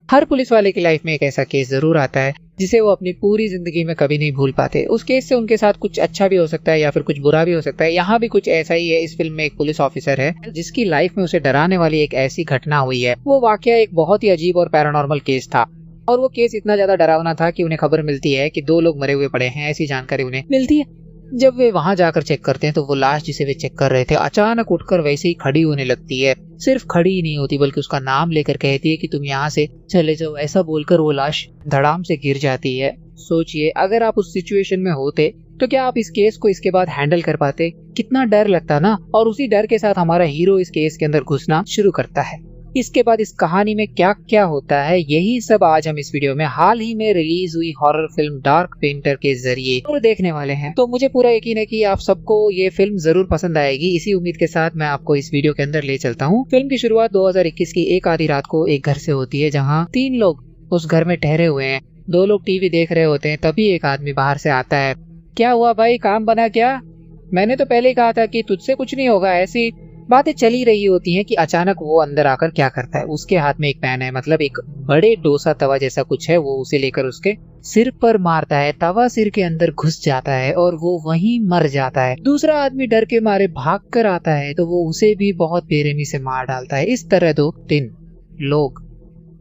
हर police वाले की life में एक ऐसा केस जरूर आता है जिसे वो अपनी पूरी जिंदगी में कभी नहीं भूल पाते। उस केस से उनके साथ कुछ अच्छा भी हो सकता है या फिर कुछ बुरा भी हो सकता है। यहाँ भी कुछ ऐसा ही है। इस फिल्म में एक पुलिस ऑफिसर है जिसकी लाइफ में उसे डराने वाली एक ऐसी घटना हुई है। वो वाकया एक बहुत ही अजीब और पैरानॉर्मल केस था और वो केस इतना ज्यादा डरावना था कि उन्हें खबर मिलती है कि 2 लोग मरे हुए पड़े हैं, ऐसी जानकारी उन्हें मिलती है। जब वे वहां जाकर चेक करते हैं तो वो लाश जिसे वे चेक कर रहे थे अचानक उठकर वैसे ही खड़ी होने लगती है। सिर्फ खड़ी ही नहीं होती बल्कि उसका नाम लेकर कहती है कि तुम यहाँ से चले जाओ। ऐसा बोलकर वो लाश धड़ाम से गिर जाती है। सोचिए अगर आप उस सिचुएशन में होते तो क्या आप इस केस को इसके बाद हैंडल कर पाते? कितना डर लगता ना। और उसी डर के साथ हमारा हीरो इस केस के अंदर घुसना शुरू करता है। इसके बाद इस कहानी में क्या क्या होता है यही सब आज हम इस वीडियो में हाल ही में रिलीज हुई हॉरर फिल्म डार्क पेंटर के जरिए और देखने वाले हैं। तो मुझे पूरा यकीन है कि आप सबको ये फिल्म जरूर पसंद आएगी। इसी उम्मीद के साथ मैं आपको इस वीडियो के अंदर ले चलता हूँ। फिल्म की शुरुआत 2021 की एक आधी रात को एक घर से होती है जहाँ 3 लोग उस घर में ठहरे हुए हैं। 2 लोग टीवी देख रहे होते हैं। तभी एक आदमी बाहर से आता है। क्या हुआ भाई, काम बना क्या? मैंने तो पहले ही कहा था कि तुझसे कुछ नहीं होगा। ऐसी बातें चली रही होती हैं कि अचानक वो अंदर आकर क्या करता है, उसके हाथ में एक पैन है, मतलब एक बड़े डोसा तवा जैसा कुछ है। वो उसे लेकर उसके सिर पर मारता है। तवा सिर के अंदर घुस जाता है और वो वहीं मर जाता है। दूसरा आदमी डर के मारे भाग कर आता है तो वो उसे भी बहुत बेरहमी से मार डालता है। इस तरह 3 लोग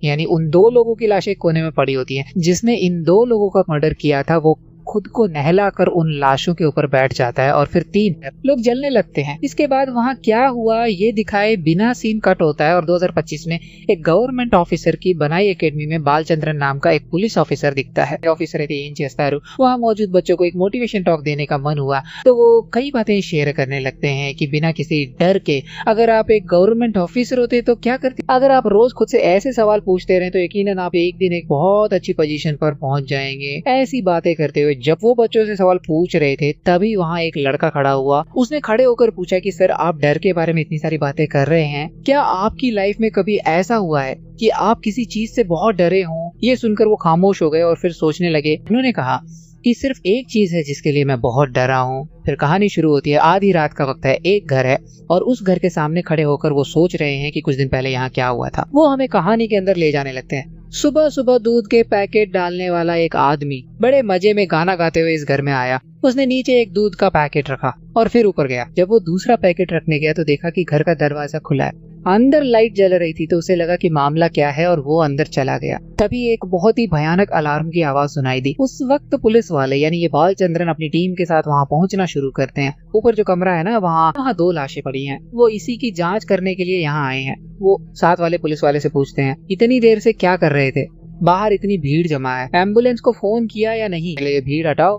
यानी उन 2 लोगों की लाशें कोने में पड़ी होती हैं। जिसने इन 2 लोगों का मर्डर किया था वो खुद को नहलाकर उन लाशों के ऊपर बैठ जाता है और फिर 3 लोग जलने लगते हैं। इसके बाद वहाँ क्या हुआ ये दिखाए बिना सीन कट होता है और 2025 में एक गवर्नमेंट ऑफिसर की बनाई एकेडमी में बालचंद्रन नाम का एक पुलिस ऑफिसर दिखता है। ऑफिसर है वहाँ मौजूद बच्चों को एक मोटिवेशन टॉक देने का मन हुआ तो वो कई बातें शेयर करने लगते हैं कि बिना किसी डर के अगर आप एक गवर्नमेंट ऑफिसर होते तो क्या करते। अगर आप रोज खुद से ऐसे सवाल पूछते रहे तो यकीनन आप एक दिन एक बहुत अच्छी पोजीशन पर पहुंच जाएंगे। ऐसी बातें करते हुए जब वो बच्चों से सवाल पूछ रहे थे तभी वहाँ एक लड़का खड़ा हुआ। उसने खड़े होकर पूछा कि सर आप डर के बारे में इतनी सारी बातें कर रहे हैं, क्या आपकी लाइफ में कभी ऐसा हुआ है कि आप किसी चीज से बहुत डरे हों? ये सुनकर वो खामोश हो गए और फिर सोचने लगे। उन्होंने कहा कि सिर्फ एक चीज है जिसके लिए मैं बहुत डरा हूँ। फिर कहानी शुरू होती है। आधी रात का वक्त है। एक घर है और उस घर के सामने खड़े होकर वो सोच रहे हैं कि कुछ दिन पहले यहाँ क्या हुआ था। वो हमें कहानी के अंदर ले जाने लगते हैं। सुबह सुबह दूध के पैकेट डालने वाला एक आदमी बड़े मजे में गाना गाते हुए इस घर में आया। उसने नीचे एक दूध का पैकेट रखा और फिर ऊपर गया। जब वो दूसरा पैकेट रखने गया तो देखा कि घर का दरवाजा खुला है। अंदर लाइट जल रही थी तो उसे लगा कि मामला क्या है और वो अंदर चला गया। तभी एक बहुत ही भयानक अलार्म की आवाज सुनाई दी। उस वक्त पुलिस वाले यानी ये बालचंद्रन अपनी टीम के साथ वहाँ पहुँचना शुरू करते हैं। ऊपर जो कमरा है ना वहाँ 2 लाशें पड़ी हैं। वो इसी की जांच करने के लिए यहाँ आए हैं। वो साथ वाले पुलिस वाले से पूछते हैं इतनी देर से क्या कर रहे थे? बाहर इतनी भीड़ जमा है, एम्बुलेंस को फोन किया या नहीं? पहले ये भीड़ हटाओ,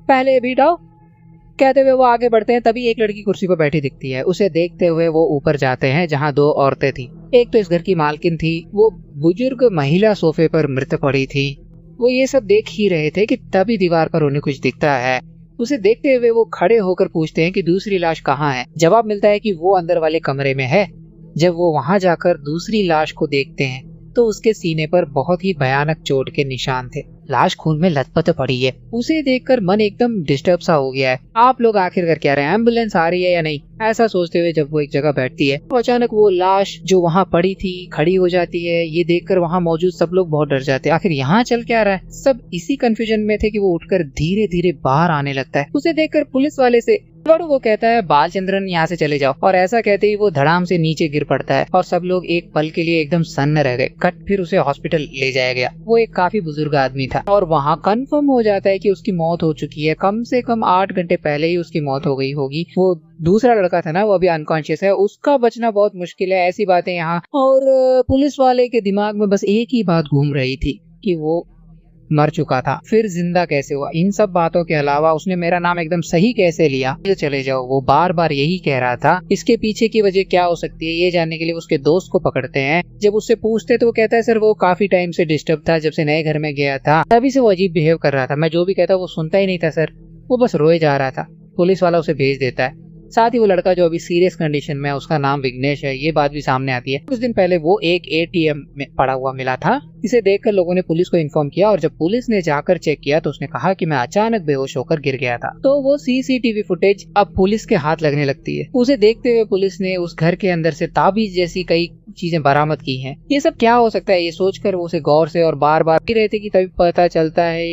पहले ये भीड़ हटाओ। कहते हुए वो आगे बढ़ते हैं। तभी एक लड़की कुर्सी पर बैठी दिखती है। उसे देखते हुए वो ऊपर जाते हैं जहाँ 2 औरतें थी। एक तो इस घर की मालकिन थी। वो बुजुर्ग महिला सोफे पर मृत पड़ी थी। वो ये सब देख ही रहे थे कि तभी दीवार पर उन्हें कुछ दिखता है। उसे देखते हुए वो खड़े होकर पूछते हैं कि दूसरी लाश कहाँ है? जवाब मिलता है कि वो अंदर वाले कमरे में है। जब वो वहां जाकर दूसरी लाश को देखते हैं तो उसके सीने पर बहुत ही भयानक चोट के निशान थे। लाश खून में लथपथ पड़ी है। उसे देखकर मन एकदम डिस्टर्ब सा हो गया है। आप लोग आखिर कर क्या रहे हैं? एम्बुलेंस आ रही है या नहीं? ऐसा सोचते हुए जब वो एक जगह बैठती है तो अचानक वो लाश जो वहाँ पड़ी थी खड़ी हो जाती है। ये देखकर वहाँ मौजूद सब लोग बहुत डर जाते हैं। आखिर यहाँ चल क्या रहा है? सब इसी कंफ्यूजन में थे कि वो उठकर धीरे धीरे बाहर आने लगता है। उसे देखकर पुलिस वाले से वो कहता है बालचंद्रन यहाँ से चले जाओ और ऐसा कहते ही वो धड़ाम से नीचे गिर पड़ता है और सब लोग एक पल के लिए एकदम सन्न रह गए। कट फिर उसे हॉस्पिटल ले जाया गया। वो एक काफी बुजुर्ग आदमी था और वहाँ कंफर्म हो जाता है कि उसकी मौत हो चुकी है। कम से कम 8 घंटे पहले ही उसकी मौत हो गई होगी। वो दूसरा लड़का था ना वो अभी अनकॉन्शियस है, उसका बचना बहुत मुश्किल है। ऐसी बातें यहाँ। और पुलिस वाले के दिमाग में बस एक ही बात घूम रही थी कि वो मर चुका था, फिर जिंदा कैसे हुआ। इन सब बातों के अलावा उसने मेरा नाम एकदम सही कैसे लिया, चले जाओ, वो बार बार यही कह रहा था। इसके पीछे की वजह क्या हो सकती है ये जानने के लिए उसके दोस्त को पकड़ते हैं। जब उससे पूछते तो वो कहता है सर वो काफी टाइम से डिस्टर्ब था, जब से नए घर में गया था तभी से वो अजीब बिहेव कर रहा था। मैं जो भी कहता वो सुनता ही नहीं था सर, वो बस रोए जा रहा था। पुलिस वाला उसे भेज देता है। साथ ही वो लड़का जो अभी सीरियस कंडीशन में है उसका नाम विघ्नेश है, ये बात भी सामने आती है। कुछ दिन पहले वो एक एटीएम में पड़ा हुआ मिला था। इसे देखकर लोगों ने पुलिस को इन्फॉर्म किया और जब पुलिस ने जाकर चेक किया तो उसने कहा कि मैं अचानक बेहोश होकर गिर गया था। तो वो सीसीटीवी फुटेज अब पुलिस के हाथ लगने लगती है। उसे देखते हुए पुलिस ने उस घर के अंदर से ताबीज जैसी कई चीजें बरामद की हैं। ये सब क्या हो सकता है, ये सोचकर वो उसे गौर से और बार बार रहे थे कि तभी पता चलता है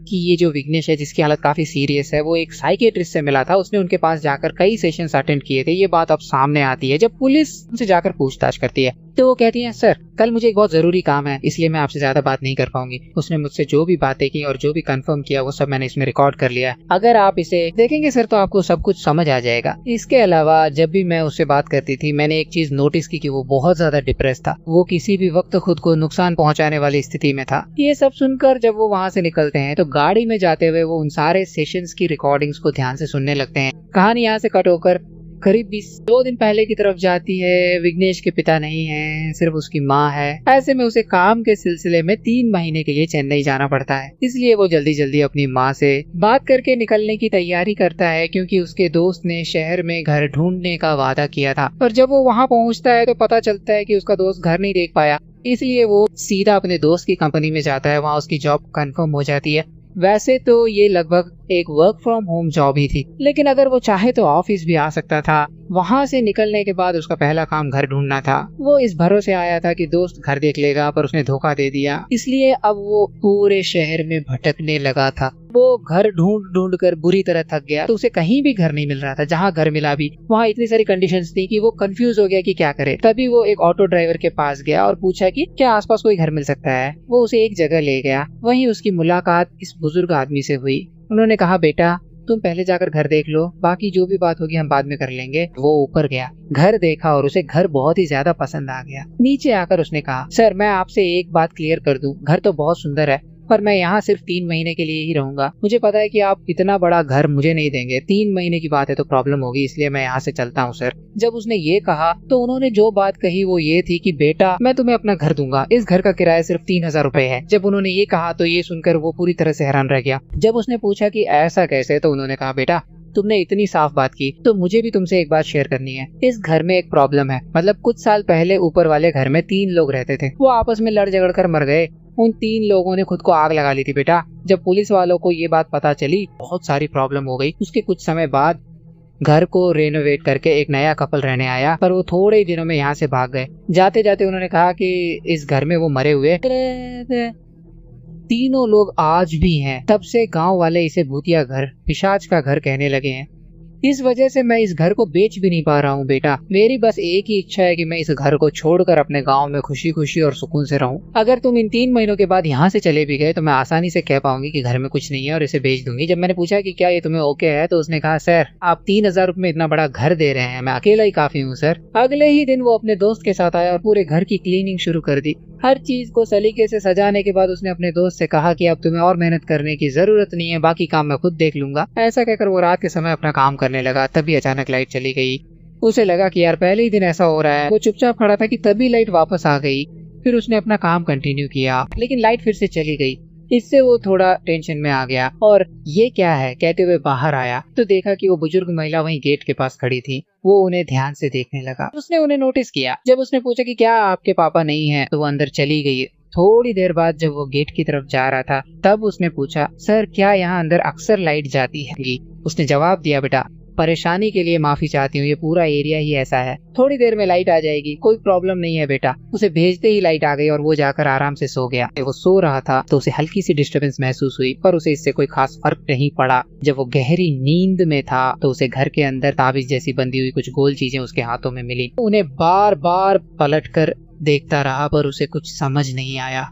कि ये जो विघ्नेश है, जिसकी हालत काफी सीरियस है, वो एक साइकियाट्रिस्ट से मिला था। उसने उनके पास जाकर कई सेशंस अटेंड किए थे। ये बात अब सामने आती है जब पुलिस उनसे जाकर पूछताछ करती है, तो वो कहती है सर कल मुझे एक बहुत जरूरी काम है, इसलिए मैं आपसे ज्यादा बात नहीं कर पाऊंगी। उसने मुझसे जो भी बातें की और जो भी कंफर्म किया वो सब मैंने इसमें रिकॉर्ड कर लिया है। अगर आप इसे देखेंगे सर तो आपको सब कुछ समझ आ जाएगा। इसके अलावा जब भी मैं उससे बात करती थी, मैंने एक चीज नोटिस की कि वो बहुत ज्यादा डिप्रेस था। वो किसी भी वक्त खुद को नुकसान पहुंचाने वाली स्थिति में था। ये सब सुनकर जब वो वहाँ से निकलते हैं तो गाड़ी में जाते हुए वो उन सारे सेशंस की रिकॉर्डिंग्स को ध्यान से सुनने लगते हैं। कहानी यहाँ से कट होकर करीब 2 दिन पहले की तरफ जाती है। विघ्नेश के पिता नहीं है, सिर्फ उसकी माँ है। ऐसे में उसे काम के सिलसिले में 3 महीने के लिए चेन्नई जाना पड़ता है। इसलिए वो जल्दी जल्दी अपनी माँ से बात करके निकलने की तैयारी करता है, क्योंकि उसके दोस्त ने शहर में घर ढूंढने का वादा किया था। और जब वो वहाँ पहुँचता है तो पता चलता है कि उसका दोस्त घर नहीं देख पाया। इसलिए वो सीधा अपने दोस्त की कंपनी में जाता है। वहाँ उसकी जॉब कंफर्म हो जाती है। वैसे तो ये लगभग एक वर्क फ्रॉम होम जॉब ही थी, लेकिन अगर वो चाहे तो ऑफिस भी आ सकता था। वहाँ से निकलने के बाद उसका पहला काम घर ढूंढना था। वो इस भरोसे आया था कि दोस्त घर देख लेगा, पर उसने धोखा दे दिया। इसलिए अब वो पूरे शहर में भटकने लगा था। वो घर ढूंढ ढूंढ कर बुरी तरह थक गया, तो उसे कहीं भी घर नहीं मिल रहा था। जहाँ घर मिला भी वहाँ इतनी सारी कंडीशंस थी कि वो कंफ्यूज हो गया कि क्या करे। तभी वो एक ऑटो ड्राइवर के पास गया और पूछा कि क्या आसपास कोई घर मिल सकता है। वो उसे एक जगह ले गया। वहीं उसकी मुलाकात इस बुजुर्ग आदमी से हुई। उन्होंने कहा बेटा तुम पहले जाकर घर देख लो, बाकी जो भी बात होगी हम बाद में कर लेंगे। वो ऊपर गया, घर देखा और उसे घर बहुत ही ज्यादा पसंद आ गया। नीचे आकर उसने कहा सर मैं आपसे एक बात क्लियर कर दूं, घर तो बहुत सुंदर है पर मैं यहाँ सिर्फ 3 महीने के लिए ही रहूंगा। मुझे पता है कि आप इतना बड़ा घर मुझे नहीं देंगे। 3 महीने की बात है तो प्रॉब्लम होगी, इसलिए मैं यहाँ से चलता हूँ सर। जब उसने ये कहा तो उन्होंने जो बात कही वो ये थी कि बेटा मैं तुम्हें अपना घर दूंगा, इस घर का किराया सिर्फ 3000 रुपए है। जब उन्होंने ये कहा तो ये सुनकर वो पूरी तरह से हैरान रह गया। जब उसने पूछा कि ऐसा कैसे, तो उन्होंने कहा बेटा तुमने इतनी साफ बात की तो मुझे भी तुमसे एक बात शेयर करनी है। इस घर में एक प्रॉब्लम है। मतलब कुछ साल पहले ऊपर वाले घर में 3 लोग रहते थे। वो आपस में लड़ झगड़ कर मर गए। उन 3 लोगों ने खुद को आग लगा ली थी बेटा। जब पुलिस वालों को ये बात पता चली बहुत सारी प्रॉब्लम हो गई। उसके कुछ समय बाद घर को रेनोवेट करके एक नया कपल रहने आया, पर वो थोड़े ही दिनों में यहाँ से भाग गए। जाते जाते उन्होंने कहा कि इस घर में वो मरे हुए 3 लोग आज भी हैं। तब से गांव वाले इसे भूतिया घर, पिशाच का घर कहने लगे हैं। इस वजह से मैं इस घर को बेच भी नहीं पा रहा हूँ बेटा। मेरी बस एक ही इच्छा है कि मैं इस घर को छोड़कर अपने गांव में खुशी खुशी और सुकून से रहूं। अगर तुम इन 3 महीनों के बाद यहाँ से चले भी गए तो मैं आसानी से कह पाऊंगी कि घर में कुछ नहीं है और इसे बेच दूंगी। जब मैंने पूछा कि क्या ये तुम्हें ओके है, तो उसने कहा सर आप 3000 रुपए में इतना बड़ा घर दे रहे हैं, मैं अकेला ही काफी हूँ सर। अगले ही दिन वो अपने दोस्त के साथ आया और पूरे घर की क्लीनिंग शुरू कर दी। हर चीज को सलीके से सजाने के बाद उसने अपने दोस्त से कहा कि अब तुम्हें और मेहनत करने की जरूरत नहीं है, बाकी काम मैं खुद देख लूंगा। ऐसा कहकर वो रात के समय अपना काम करने लगा। तभी अचानक लाइट चली गई। उसे लगा कि यार पहले ही दिन ऐसा हो रहा है। वो चुपचाप खड़ा था कि तभी लाइट वापस आ गई। फिर उसने अपना काम कंटिन्यू किया, लेकिन लाइट फिर से चली गई। इससे वो थोड़ा टेंशन में आ गया और ये क्या है कहते हुए बाहर आया तो देखा कि वो बुजुर्ग महिला वहीं गेट के पास खड़ी थी। वो उन्हें ध्यान से देखने लगा। उसने उन्हें नोटिस किया। जब उसने पूछा कि क्या आपके पापा नहीं है, तो वो अंदर चली गई। थोड़ी देर बाद जब वो गेट की तरफ जा रहा था तब उसने पूछा सर क्या यहाँ अंदर अक्सर लाइट जाती है? उसने जवाब दिया बेटा परेशानी के लिए माफी चाहती हूँ, ये पूरा एरिया ही ऐसा है। थोड़ी देर में लाइट आ जाएगी, कोई प्रॉब्लम नहीं है बेटा। उसे भेजते ही लाइट आ गई और वो जाकर आराम से सो गया। वो सो रहा था तो उसे हल्की सी डिस्टरबेंस महसूस हुई, पर उसे इससे कोई खास फर्क नहीं पड़ा। जब वो गहरी नींद में था तो उसे घर के अंदर ताबीज जैसी बंधी हुई कुछ गोल चीजें उसके हाथों में मिली। उन्हें बार बार पलट कर देखता रहा पर उसे कुछ समझ नहीं आया।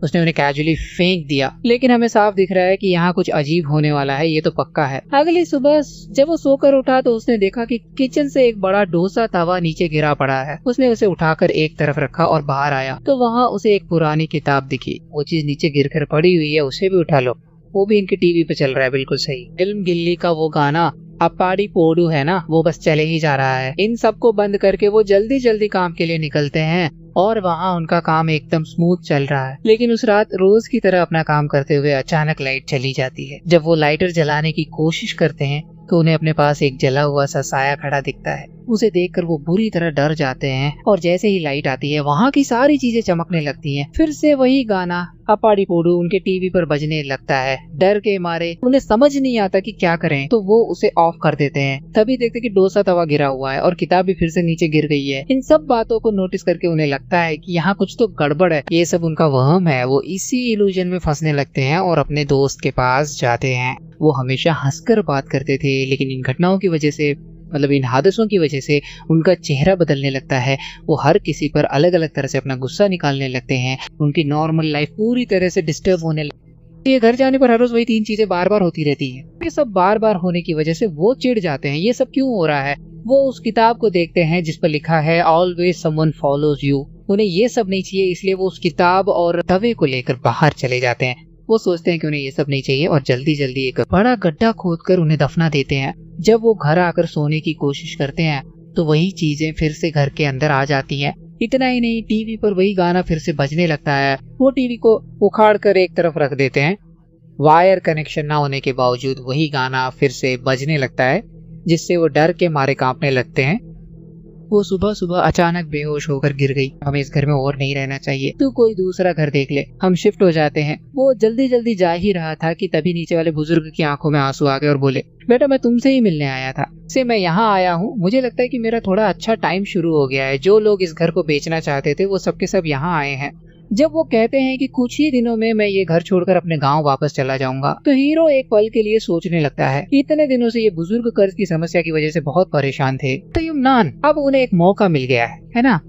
उसने उन्हें कैजुअली फेंक दिया। लेकिन हमें साफ दिख रहा है कि यहाँ कुछ अजीब होने वाला है, ये तो पक्का है। अगली सुबह जब वो सोकर उठा तो उसने देखा कि किचन से एक बड़ा डोसा तवा नीचे गिरा पड़ा है। उसने उसे उठाकर एक तरफ रखा और बाहर आया तो वहाँ उसे एक पुरानी किताब दिखी। वो चीज नीचे गिरकर पड़ी हुई है, उसे भी उठा लो। वो भी इनके टीवी पे चल रहा है, बिल्कुल सही। फिल्म गिल्ली का वो गाना अपाड़ी पोडू है ना, वो बस चले ही जा रहा है। इन सबको बंद करके वो जल्दी जल्दी काम के लिए निकलते हैं और वहाँ उनका काम एकदम स्मूथ चल रहा है। लेकिन उस रात रोज की तरह अपना काम करते हुए अचानक लाइट चली जाती है। जब वो लाइटर जलाने की कोशिश करते हैं तो उन्हें अपने पास एक जला हुआ सा साया खड़ा दिखता है। उसे देखकर वो बुरी तरह डर जाते हैं और जैसे ही लाइट आती है वहाँ की सारी चीजें चमकने लगती हैं। फिर से वही गाना अपाड़ी पोडू उनके टीवी पर बजने लगता है। डर के मारे उन्हें समझ नहीं आता कि क्या करें, तो वो उसे ऑफ कर देते हैं। तभी देखते कि डोसा तवा गिरा हुआ है और किताब भी फिर से नीचे गिर गई है। इन सब बातों को नोटिस करके उन्हें लगता है कि यहाँ कुछ तो गड़बड़ है, ये सब उनका वहम है। वो इसी इल्यूजन में फंसने लगते हैं और अपने दोस्त के पास जाते हैं। वो हमेशा हंसकर बात करते थे, लेकिन इन घटनाओं की वजह से, मतलब इन हादसों की वजह से उनका चेहरा बदलने लगता है। वो हर किसी पर अलग अलग तरह से अपना गुस्सा निकालने लगते हैं। उनकी नॉर्मल लाइफ पूरी तरह से डिस्टर्ब होने लगती है। ये घर जाने पर हर रोज वही 3 चीजें बार बार होती रहती है। ये सब बार बार होने की वजह से वो चिढ़ जाते हैं। ये सब क्यों हो रहा है? वो उस किताब को देखते हैं जिस पर लिखा है ऑलवेज समवन फॉलोज यू। उन्हें ये सब नहीं चाहिए, इसलिए वो उस किताब और तवे को लेकर बाहर चले जाते हैं। वो सोचते हैं कि उन्हें ये सब नहीं चाहिए और जल्दी जल्दी एक बड़ा गड्ढा खोदकर उन्हें दफना देते हैं। जब वो घर आकर सोने की कोशिश करते हैं तो वही चीजें फिर से घर के अंदर आ जाती हैं। इतना ही नहीं, टीवी पर वही गाना फिर से बजने लगता है। वो टीवी को उखाड़ कर एक तरफ रख देते हैं। वायर कनेक्शन ना होने के बावजूद वही गाना फिर से बजने लगता है, जिससे वो डर के मारे कांपने लगते हैं। वो सुबह सुबह अचानक बेहोश होकर गिर गई। हमें इस घर में और नहीं रहना चाहिए, तू कोई दूसरा घर देख ले, हम शिफ्ट हो जाते हैं। वो जल्दी जल्दी जा ही रहा था कि तभी नीचे वाले बुजुर्ग की आंखों में आंसू आ गए और बोले, बेटा मैं तुमसे ही मिलने आया था, से मैं यहाँ आया हूँ। मुझे लगता है कि मेरा थोड़ा अच्छा टाइम शुरू हो गया है। जो लोग इस घर को बेचना चाहते थे वो सबके सब यहाँ आए हैं। जब वो कहते हैं कि कुछ ही दिनों में मैं ये घर छोड़कर अपने गांव वापस चला जाऊंगा, तो हीरो एक पल के लिए सोचने लगता है। इतने दिनों से ये बुजुर्ग कर्ज की समस्या की वजह से बहुत परेशान थे, तो युमनान अब उन्हें एक मौका मिल गया है ना,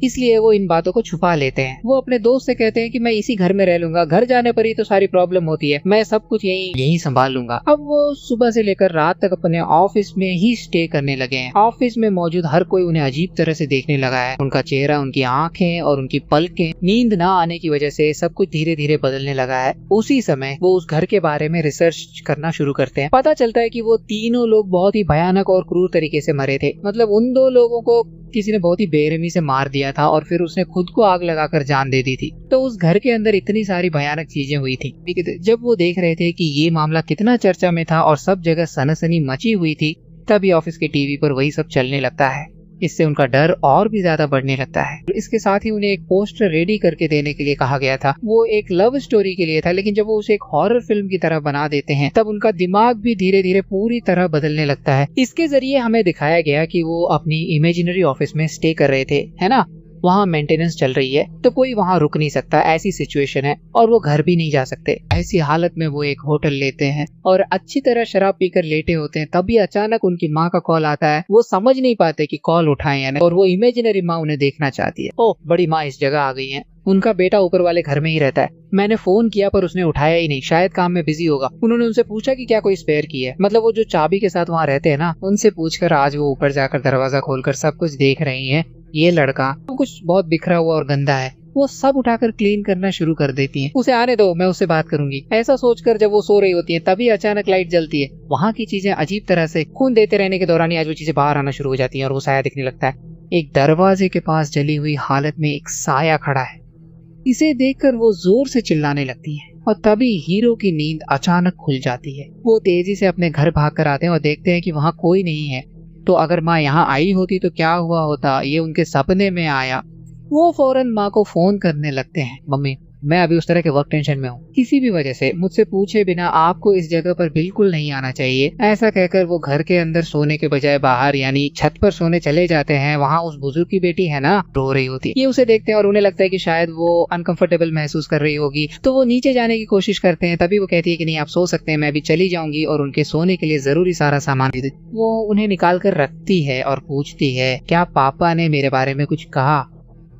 इसलिए वो इन बातों को छुपा लेते हैं। वो अपने दोस्त से कहते हैं कि मैं इसी घर में रह लूंगा, घर जाने पर ही तो सारी प्रॉब्लम होती है, मैं सब कुछ यही संभाल लूंगा। अब वो सुबह से लेकर रात तक अपने ऑफिस में ही स्टे करने लगे हैं। ऑफिस में मौजूद हर कोई उन्हें अजीब तरह से देखने लगा है। उनका चेहरा, उनकी आंखें और उनकी पलकें नींद ना आने की वजह से सब कुछ धीरे धीरे बदलने लगा है। उसी समय वो उस घर के बारे में रिसर्च करना शुरू करते हैं। पता चलता है कि वो तीनों लोग बहुत ही भयानक और क्रूर तरीके से मरे थे। मतलब उन 2 लोगों को किसी ने बहुत ही बेरहमी से मार दिया था और फिर उसने खुद को आग लगाकर जान दे दी थी। तो उस घर के अंदर इतनी सारी भयानक चीजें हुई थी। जब वो देख रहे थे कि ये मामला कितना चर्चा में था और सब जगह सनसनी मची हुई थी, तभी ऑफिस के टीवी पर वही सब चलने लगता है। इससे उनका डर और भी ज्यादा बढ़ने लगता है। इसके साथ ही उन्हें एक पोस्टर रेडी करके देने के लिए कहा गया था। वो एक लव स्टोरी के लिए था, लेकिन जब वो उसे एक हॉरर फिल्म की तरह बना देते हैं तब उनका दिमाग भी धीरे धीरे पूरी तरह बदलने लगता है। इसके जरिए हमें दिखाया गया कि वो अपनी इमेजिनरी ऑफिस में स्टे कर रहे थे, है ना। वहाँ मेंटेनेंस चल रही है तो कोई वहाँ रुक नहीं सकता, ऐसी सिचुएशन है, और वो घर भी नहीं जा सकते। ऐसी हालत में वो एक होटल लेते हैं और अच्छी तरह शराब पीकर लेटे होते हैं। तभी अचानक उनकी माँ का कॉल आता है। वो समझ नहीं पाते कि कॉल उठाएं या नहीं, और वो इमेजिनरी माँ उन्हें देखना चाहती है। ओह, बड़ी माँ इस जगह आ गई है। उनका बेटा ऊपर वाले घर में ही रहता है। मैंने फोन किया पर उसने उठाया ही नहीं, शायद काम में बिजी होगा। उन्होंने उनसे पूछा कि क्या कोई स्पेयर की है, मतलब वो जो चाबी के साथ वहाँ रहते हैं ना, उनसे पूछकर आज वो ऊपर जाकर दरवाजा खोलकर सब कुछ देख रही हैं। ये लड़का कुछ बहुत बिखरा हुआ और गंदा है। वो सब उठाकर क्लीन करना शुरू कर देती है। उसे आने दो, मैं उससे बात करूंगी। ऐसा सोचकर जब वो सो रही होती है तभी अचानक लाइट जलती है। वहाँ की चीजें अजीब तरह से खून देते रहने के दौरान ही आज वो चीजें बाहर आना शुरू हो जाती है और वो साया दिखने लगता है। एक दरवाजे के पास जली हुई हालत में एक साया खड़ा है। इसे देखकर वो जोर से चिल्लाने लगती है और तभी हीरो की नींद अचानक खुल जाती है। वो तेजी से अपने घर भाग कर आते हैं और देखते हैं कि वहाँ कोई नहीं है। तो अगर माँ यहाँ आई होती तो क्या हुआ होता, ये उनके सपने में आया। वो फौरन माँ को फोन करने लगते हैं। मम्मी, मैं अभी उस तरह के वर्क टेंशन में हूँ, किसी भी वजह से मुझसे पूछे बिना आपको इस जगह पर बिल्कुल नहीं आना चाहिए। ऐसा कहकर वो घर के अंदर सोने के बजाय बाहर यानी छत पर सोने चले जाते हैं। वहाँ उस बुजुर्ग की बेटी है ना, रो रही होती है। ये उसे देखते हैं और उन्हें लगता है कि शायद वो अनकंफर्टेबल महसूस कर रही होगी, तो वो नीचे जाने की कोशिश करते हैं। तभी वो कहती है कि नहीं, आप सो सकते हैं, मैं अभी चली जाऊंगी और उनके सोने के लिए जरूरी सारा सामान दे। वो उन्हें निकाल कर रखती है और पूछती है, क्या पापा ने मेरे बारे में कुछ कहा?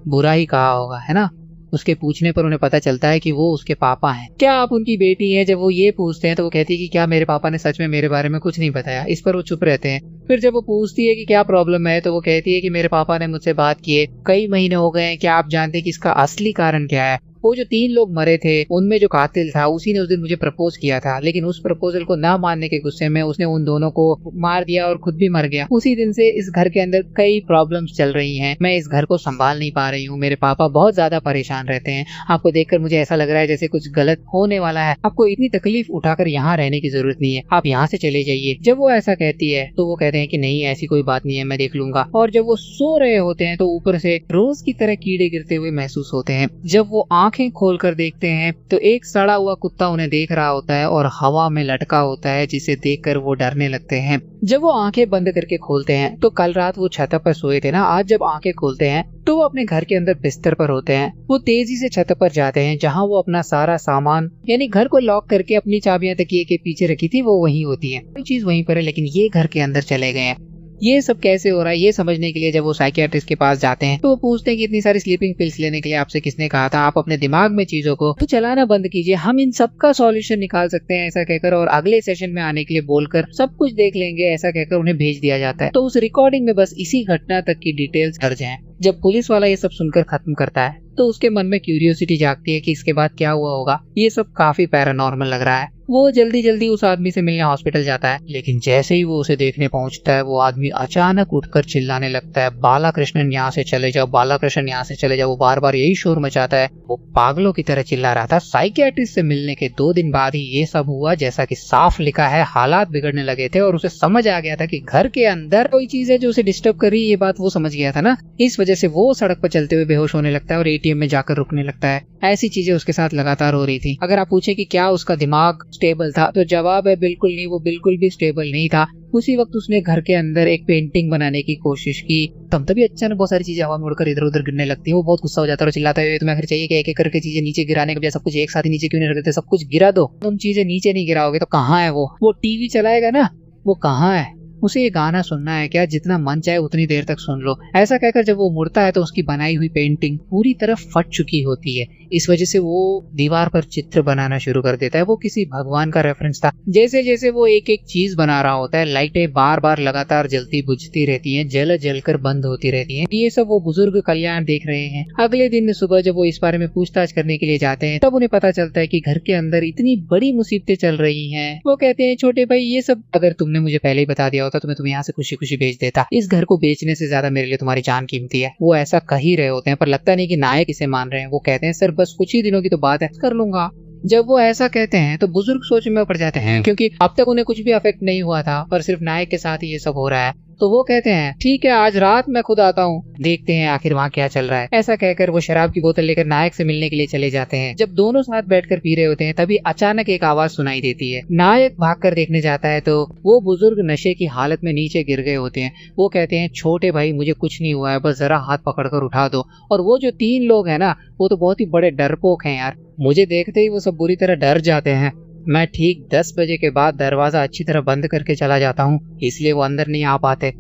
बुरा ही कहा होगा, है ना। उसके पूछने पर उन्हें पता चलता है कि वो उसके पापा हैं। क्या आप उनकी बेटी हैं? जब वो ये पूछते हैं तो वो कहती है कि क्या मेरे पापा ने सच में मेरे बारे में कुछ नहीं बताया। इस पर वो चुप रहते हैं। फिर जब वो पूछती है कि क्या प्रॉब्लम है तो वो कहती है कि मेरे पापा ने मुझसे बात किए कई महीने हो गए हैं, क्या आप जानते हैं कि इसका असली कारण क्या है? वो जो 3 लोग मरे थे उनमें जो कातिल था उसी ने उस दिन मुझे प्रपोज किया था, लेकिन उस प्रपोजल को ना मानने के गुस्से में उसने उन दोनों को मार दिया और खुद भी मर गया। उसी दिन से इस घर के अंदर कई प्रॉब्लम्स चल रही हैं। मैं इस घर को संभाल नहीं पा रही हूँ। मेरे पापा बहुत ज्यादा परेशान रहते हैं। आपको देखकर मुझे ऐसा लग रहा है जैसे कुछ गलत होने वाला है। आपको इतनी तकलीफ उठाकर यहाँ रहने की जरूरत नहीं है, आप यहाँ से चले जाइए। जब वो ऐसा कहती है तो वो कहते हैं कि नहीं, ऐसी कोई बात नहीं है, मैं देख लूंगा। और जब वो सो रहे होते हैं तो ऊपर से रोज की तरह कीड़े गिरते हुए महसूस होते हैं। जब वो आंखें खोलकर देखते हैं तो एक सड़ा हुआ कुत्ता उन्हें देख रहा होता है और हवा में लटका होता है, जिसे देखकर वो डरने लगते हैं। जब वो आंखें बंद करके खोलते हैं तो कल रात वो छत पर सोए थे ना, आज जब आंखें खोलते हैं तो वो अपने घर के अंदर बिस्तर पर होते हैं। वो तेजी से छत पर जाते हैं जहाँ वो अपना सारा सामान यानी घर को लॉक करके अपनी चाबियां तकिए के पीछे रखी थी वो वहीं होती है। कोई चीज वहीं पर है, लेकिन ये घर के अंदर चले गए हैं। ये सब कैसे हो रहा है ये समझने के लिए जब वो साइकियाट्रिस्ट के पास जाते हैं तो वो पूछते हैं कि इतनी सारी स्लीपिंग पिल्स लेने के लिए आपसे किसने कहा था, आप अपने दिमाग में चीजों को तो चलाना बंद कीजिए, हम इन सब का सॉल्यूशन निकाल सकते हैं, ऐसा कहकर और अगले सेशन में आने के लिए बोलकर सब कुछ देख लेंगे, ऐसा कहकर उन्हें भेज दिया जाता है। तो उस रिकॉर्डिंग में बस इसी घटना तक की डिटेल्स दर्ज हैं। जब पुलिस वाला ये सब सुनकर खत्म करता है तो उसके मन में क्यूरियोसिटी जागती है कि इसके बाद क्या हुआ होगा। ये सब काफी पैरानॉर्मल लग रहा है। वो जल्दी जल्दी उस आदमी से मिलने हॉस्पिटल जाता है, लेकिन जैसे ही वो उसे देखने पहुंचता है वो आदमी अचानक उठकर चिल्लाने लगता है, बालाकृष्णन यहाँ से चले जाओ, बालाकृष्णन यहाँ से चले जाओ। वो बार बार यही शोर मचाता है। वो पागलों की तरह चिल्ला रहा था। साइकियाट्रिस्ट से मिलने के 2 दिन बाद ही ये सब हुआ, जैसा कि साफ लिखा है। हालात बिगड़ने लगे थे और उसे समझ आ गया था कि घर के अंदर कोई चीज है जो उसे डिस्टर्ब कर रही है। ये बात वो समझ गया था ना। इस वजह से वो सड़क पर चलते हुए बेहोश होने लगता है और एटीएम में जाकर रुकने लगता है। ऐसी चीजें उसके साथ लगातार हो रही थी। अगर आप पूछे कि क्या उसका दिमाग स्टेबल था तो जवाब है बिल्कुल नहीं, वो बिल्कुल भी स्टेबल नहीं था। उसी वक्त उसने घर के अंदर एक पेंटिंग बनाने की कोशिश की। तभी अचानक बहुत सारी चीजें हवा में उड़कर इधर उधर गिरने लगती है। वो बहुत गुस्सा हो जाता है और चिल्लाता है, तुम्हें आखिर चाहिए कि एक एक करके चीजें नीचे गिराने के बजाय सब कुछ एक साथ ही नीचे क्यों नहीं रख देते, सब कुछ गिरा दो। तुम चीजें नीचे नहीं गिराओगे तो कहाँ है वो टीवी चलाएगा ना, वो कहाँ है? उसे ये गाना सुनना है क्या? जितना मन चाहे उतनी देर तक सुन लो। ऐसा कहकर जब वो मुड़ता है तो उसकी बनाई हुई पेंटिंग पूरी तरह फट चुकी होती है। इस वजह से वो दीवार पर चित्र बनाना शुरू कर देता है। वो किसी भगवान का रेफरेंस था। जैसे जैसे वो एक एक चीज बना रहा होता है, लाइटें बार बार लगातार जलती बुझती रहती हैं, जल जलकर बंद होती रहती हैं। ये सब वो बुजुर्ग कल्याण देख रहे हैं। अगले दिन सुबह जब वो इस बारे में पूछताछ करने के लिए जाते हैं तब उन्हें पता चलता है कि घर के अंदर इतनी बड़ी मुसीबतें चल रही हैं। वो कहते हैं, छोटे भाई ये सब अगर तुमने मुझे पहले ही बता दिया होता तो मैं तुम्हें यहाँ से खुशी खुशी भेज देता। इस घर को बेचने से ज्यादा मेरे लिए तुम्हारी जान कीमती है। वो ऐसा कह ही रहे होते हैं पर लगता नहीं कि नायक इसे मान रहे हैं। वो कहते हैं, सर बस कुछ ही दिनों की तो बात है, कर लूंगा। जब वो ऐसा कहते हैं तो बुजुर्ग सोच में पड़ जाते हैं, क्योंकि अब तक उन्हें कुछ भी अफेक्ट नहीं हुआ था पर सिर्फ नायक के साथ ही ये सब हो रहा है। तो वो कहते हैं, ठीक है आज रात मैं खुद आता हूँ, देखते हैं आखिर वहाँ क्या चल रहा है। ऐसा कहकर वो शराब की बोतल लेकर नायक से मिलने के लिए चले जाते हैं। जब दोनों साथ बैठकर पी रहे होते हैं तभी अचानक एक आवाज सुनाई देती है। नायक भागकर देखने जाता है तो वो बुजुर्ग नशे की हालत में नीचे गिर गए होते हैं। वो कहते हैं, छोटे भाई मुझे कुछ नहीं हुआ है, बस जरा हाथ पकड़कर उठा दो। और वो जो 3 लोग हैं ना, वो तो बहुत ही बड़े डरपोक हैं यार। मुझे देखते ही वो सब बुरी तरह डर जाते हैं। मैं ठीक 10 बजे के बाद दरवाजा अच्छी तरह बंद करके चला जाता हूँ, इसलिए वो अंदर नहीं आ पाते।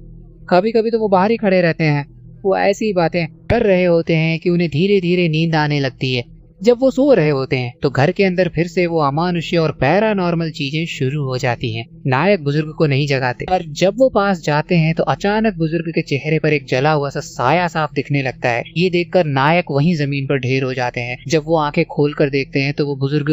कभी कभी तो वो बाहर ही खड़े रहते हैं। वो ऐसी बातें कर रहे होते हैं कि उन्हें धीरे धीरे नींद आने लगती है। जब वो सो रहे होते हैं तो घर के अंदर फिर से वो अमानुष्य और पैरानॉर्मल चीजें शुरू हो जाती हैं। नायक बुजुर्ग को नहीं जगाते, पर जब वो पास जाते हैं तो अचानक बुजुर्ग के चेहरे पर एक जला हुआ सा साया साफ दिखने लगता है। ये देखकर नायक वहीं जमीन पर ढेर हो जाते हैं। जब वो आंखें खोल कर देखते हैं तो वो बुजुर्ग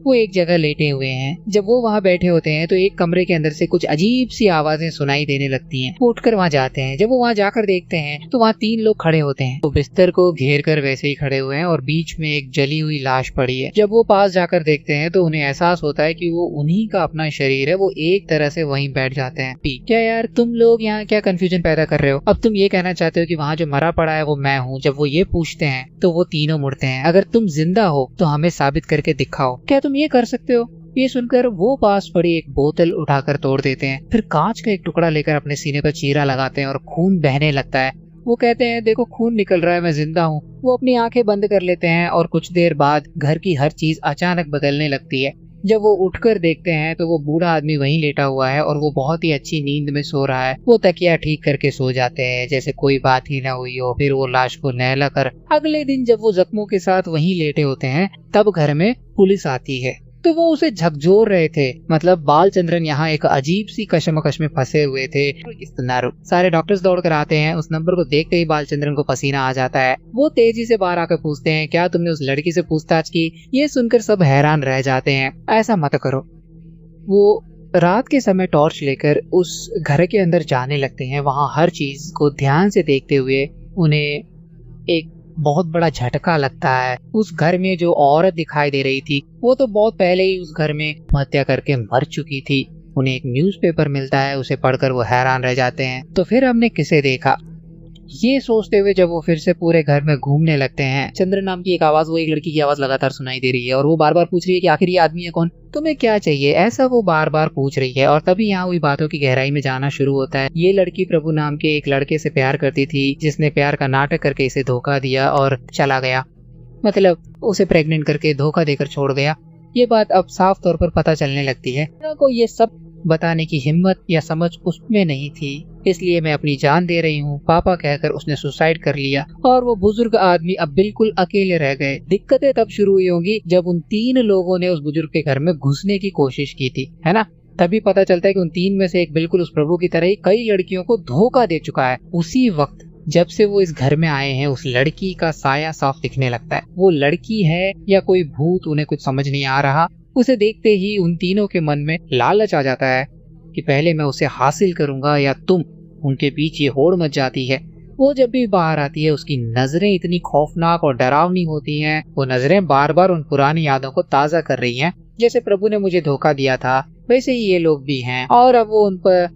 वो एक जगह लेटे हुए हैं। जब वो वहाँ बैठे होते हैं तो एक कमरे के अंदर से कुछ अजीब सी आवाजें सुनाई देने लगती हैं। वो उठकर वहाँ जाते हैं। जब वो वहाँ जाकर देखते हैं तो वहाँ 3 लोग खड़े होते हैं। वो बिस्तर को घेर कर वैसे ही खड़े हुए हैं और बीच में एक जली हुई लाश पड़ी है। जब वो पास जाकर देखते हैं तो उन्हें एहसास होता है कि वो उन्हीं का अपना शरीर है। वो एक तरह से वहीं बैठ जाते हैं। क्या यार तुम लोग यहाँ क्या कंफ्यूजन पैदा कर रहे हो? अब तुम ये कहना चाहते हो कि वहाँ जो मरा पड़ा है वो मैं हूँ? जब वो ये पूछते हैं तो वो तीनों मुड़ते हैं। अगर तुम जिंदा हो तो हमें साबित करके दिखाओ। क्या तुम ये कर सकते हो? ये सुनकर वो पास पड़ी एक बोतल उठाकर तोड़ देते हैं। फिर कांच का एक टुकड़ा लेकर अपने सीने पर चीरा लगाते हैं और खून बहने लगता है। वो कहते हैं, देखो खून निकल रहा है, मैं जिंदा हूँ। वो अपनी आंखें बंद कर लेते हैं और कुछ देर बाद घर की हर चीज अचानक बदलने लगती है। जब वो उठकर देखते हैं तो वो बूढ़ा आदमी वहीं लेटा हुआ है और वो बहुत ही अच्छी नींद में सो रहा है। वो तकिया ठीक करके सो जाते हैं जैसे कोई बात ही ना हुई हो। फिर वो लाश को नहला कर अगले दिन जब वो जख्मों के साथ वहीं लेटे होते हैं तब घर में पुलिस आती है। तो वो उसे झकझोर रहे थे। मतलब बालचंद्रन यहाँ एक अजीब सी कशमकश में फंसे हुए थे। सारे डॉक्टर्स दौड़ कर आते हैं। उस नंबर को देखते ही बालचंद्रन को पसीना आ जाता है। वो तेजी से बाहर आकर पूछते हैं, क्या तुमने उस लड़की से पूछताछ की? ये सुनकर सब हैरान रह जाते हैं। ऐसा मत करो। वो रात के समय टॉर्च लेकर उस घर के अंदर जाने लगते हैं। वहां हर चीज को ध्यान से देखते हुए उन्हें एक बहुत बड़ा झटका लगता है। उस घर में जो औरत दिखाई दे रही थी वो तो बहुत पहले ही उस घर में हत्या करके मर चुकी थी। उन्हें एक न्यूज़पेपर मिलता है, उसे पढ़कर वो हैरान रह जाते हैं। तो फिर हमने किसे देखा, ये सोचते हुए जब वो फिर से पूरे घर में घूमने लगते हैं, चंद्र नाम की एक आवाज, वो एक लड़की की आवाज लगातार सुनाई दे रही है और वो बार बार पूछ रही है कि आखिर ये आदमी है कौन, तुम्हें क्या चाहिए, ऐसा वो बार बार पूछ रही है। और तभी यहाँ हुई बातों की गहराई में जाना शुरू होता है। ये लड़की प्रभु नाम के एक लड़के से प्यार करती थी, जिसने प्यार का नाटक करके इसे धोखा दिया और चला गया। मतलब उसे प्रेग्नेंट करके धोखा देकर छोड़ गया। ये बात अब साफ तौर पर पता चलने लगती है। को ये सब बताने की हिम्मत या समझ उसमें नहीं थी, इसलिए मैं अपनी जान दे रही हूँ पापा कहकर उसने सुसाइड कर लिया। और वो बुजुर्ग आदमी अब बिल्कुल अकेले रह गए। दिक्कतें तब शुरू हुई होंगी जब उन 3 लोगों ने उस बुजुर्ग के घर में घुसने की कोशिश की थी, है ना। तभी पता चलता है कि उन 3 में से एक बिल्कुल उस प्रभु की तरह ही कई लड़कियों को धोखा दे चुका है। उसी वक्त जब से वो इस घर में आए हैं, उस लड़की का साया साफ दिखने लगता है। वो लड़की है या कोई भूत उन्हें कुछ समझ नहीं आ रहा। उसे देखते ही उन तीनों के मन में लालच आ जाता है कि पहले मैं उसे हासिल करूंगा या तुम। उनके बीच ये होड़ मच जाती है। वो जब भी बाहर आती है उसकी नजरें इतनी खौफनाक और डरावनी होती हैं। वो नजरें बार बार उन पुरानी यादों को ताजा कर रही हैं। जैसे प्रभु ने मुझे धोखा दिया था वैसे ही ये लोग भी हैं, और अब वो उन पर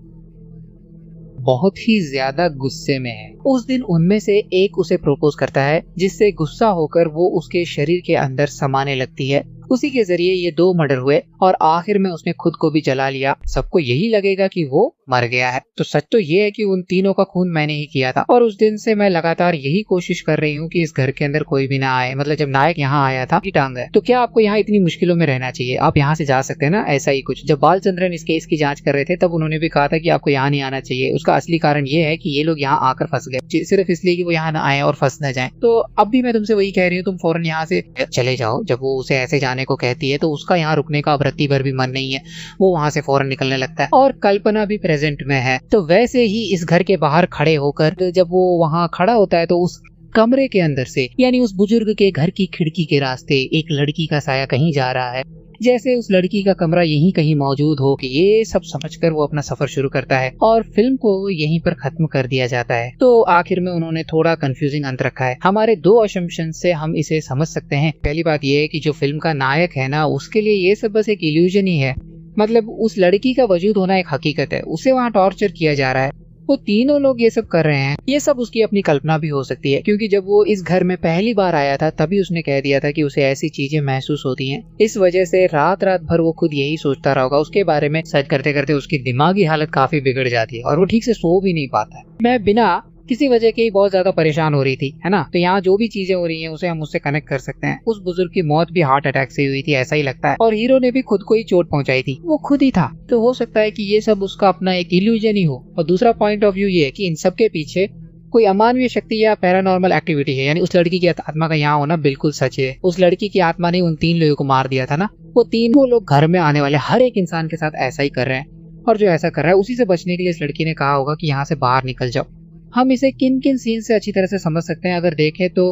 बहुत ही ज्यादा गुस्से में है। उस दिन उनमें से एक उसे प्रपोज करता है, जिससे गुस्सा होकर वो उसके शरीर के अंदर समाने लगती है। उसी के जरिए ये 2 मर्डर हुए और आखिर में उसने खुद को भी जला लिया। सबको यही लगेगा कि वो मर गया है, तो सच तो ये है कि उन तीनों का खून मैंने ही किया था। और उस दिन से मैं लगातार यही कोशिश कर रही हूँ कि इस घर के अंदर कोई भी ना आए। मतलब जब नायक यहाँ आया था टांग है, तो क्या आपको यहाँ इतनी मुश्किलों में रहना चाहिए? आप यहाँ से जा सकते हैं ना। ऐसा ही कुछ जब बालचंद्रन इस केस की जांच कर रहे थे तब उन्होंने भी कहा था कि आपको यहाँ नहीं आना चाहिए। उसका असली कारण ये है कि ये लोग यहाँ आकर फंस गए, सिर्फ इसलिए कि वो यहाँ ना आए और फंस न जाए। तो अब भी मैं तुमसे वही कह रही हूँ, तुम फौरन यहाँ से चले जाओ। जब वो उसे ऐसे जाने को कहती है तो उसका यहाँ रुकने का अब रत्ती भर भी मन नहीं है। वो वहाँ से फौरन निकलने लगता है और कल्पना भी प्रेजेंट में है। तो वैसे ही इस घर के बाहर खड़े होकर जब वो वहाँ खड़ा होता है तो उस कमरे के अंदर से, यानी उस बुजुर्ग के घर की खिड़की के रास्ते एक लड़की का साया कहीं जा रहा है। जैसे उस लड़की का कमरा यहीं कहीं मौजूद हो कि ये सब समझकर वो अपना सफर शुरू करता है और फिल्म को यहीं पर खत्म कर दिया जाता है। तो आखिर में उन्होंने थोड़ा कंफ्यूजिंग अंत रखा है। हमारे 2 असम्पशन से हम इसे समझ सकते हैं। पहली बात ये है कि जो फिल्म का नायक है ना, उसके लिए ये सब बस एक इल्यूजन ही है। मतलब उस लड़की का वजूद होना एक हकीकत है, उसे वहाँ टॉर्चर किया जा रहा है। वो तीनों लोग ये सब कर रहे हैं, ये सब उसकी अपनी कल्पना भी हो सकती है, क्योंकि जब वो इस घर में पहली बार आया था तभी उसने कह दिया था कि उसे ऐसी चीजें महसूस होती हैं। इस वजह से रात रात भर वो खुद यही सोचता रहा होगा। उसके बारे में सर्च करते करते उसकी दिमागी हालत काफी बिगड़ जाती है और वो ठीक से सो भी नहीं पाता है। मैं बिना किसी वजह के ही बहुत ज्यादा परेशान हो रही थी, है ना। तो यहाँ जो भी चीजें हो रही हैं उसे हम उससे कनेक्ट कर सकते हैं। उस बुजुर्ग की मौत भी हार्ट अटैक से हुई थी, ऐसा ही लगता है, और हीरो ने भी खुद को ही चोट पहुंचाई थी, वो खुद ही था। तो हो सकता है कि ये सब उसका अपना एक इल्यूजन ही हो। और दूसरा पॉइंट ऑफ व्यू ये है कि इन सब के पीछे कोई अमानवीय शक्ति या पैरानॉर्मल एक्टिविटी है। यानी उस लड़की की आत्मा का यहाँ होना बिल्कुल सच है। उस लड़की की आत्मा ने उन 3 लोगों को मार दिया था ना, वो तीनों लोग घर में आने वाले हर एक इंसान के साथ ऐसा ही कर रहे हैं। और जो ऐसा कर रहा है उसी से बचने के लिए इस लड़की ने कहा होगा कि यहाँ से बाहर निकल जाओ। हम इसे किन किन सीन से अच्छी तरह से समझ सकते हैं अगर देखें तो,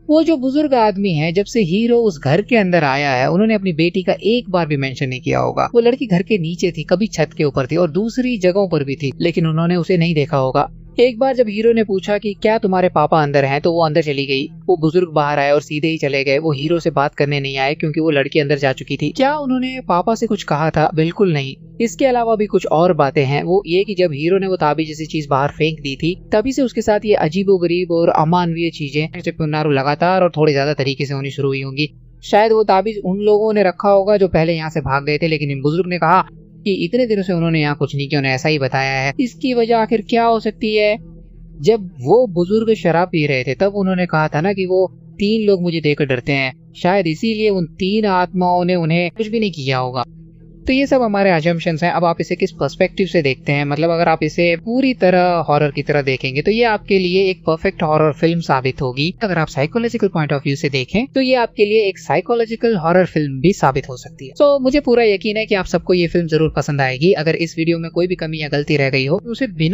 वो जो बुजुर्ग आदमी है, जब से हीरो उस घर के अंदर आया है उन्होंने अपनी बेटी का एक बार भी मेंशन नहीं किया होगा। वो लड़की घर के नीचे थी, कभी छत के ऊपर थी और दूसरी जगहों पर भी थी, लेकिन उन्होंने उसे नहीं देखा होगा। एक बार जब हीरो ने पूछा कि क्या तुम्हारे पापा अंदर हैं, तो वो अंदर चली गई। वो बुजुर्ग बाहर आए और सीधे ही चले गए। वो हीरो से बात करने नहीं आए क्योंकि वो लड़की अंदर जा चुकी थी। क्या उन्होंने पापा से कुछ कहा था? बिल्कुल नहीं। इसके अलावा भी कुछ और बातें हैं। वो ये कि जब हीरो ने वो ताबीज जैसी चीज बाहर फेंक दी थी तभी से उसके साथ ये अजीबोगरीब और अमानवीय चीजें लगातार और थोड़े ज्यादा तरीके से होनी शुरू हुई होंगी। शायद वो ताबीज उन लोगों ने रखा होगा जो पहले यहाँ से भाग गए थे, लेकिन इन बुजुर्ग ने कहा कि इतने दिनों से उन्होंने यहाँ कुछ नहीं किया, उन्हें ऐसा ही बताया है। इसकी वजह आखिर क्या हो सकती है? जब वो बुजुर्ग शराब पी रहे थे तब उन्होंने कहा था ना कि वो 3 लोग मुझे देखकर डरते हैं। शायद इसीलिए उन 3 आत्माओं ने उन्हें कुछ भी नहीं किया होगा। तो ये सब हमारे अजम्पशंस हैं। अब आप इसे किस पर्सपेक्टिव से देखते हैं, मतलब अगर आप इसे पूरी तरह हॉरर की तरह देखेंगे तो ये आपके लिए एक परफेक्ट हॉरर फिल्म साबित होगी। अगर आप साइकोलॉजिकल पॉइंट ऑफ व्यू से देखें तो ये आपके लिए एक साइकोलॉजिकल हॉरर फिल्म भी साबित हो सकती है। तो मुझे पूरा यकीन है कि आप सबको ये फिल्म जरूर पसंद आएगी। अगर इस वीडियो में कोई भी कमी या गलती रह गई हो तो उसे बिना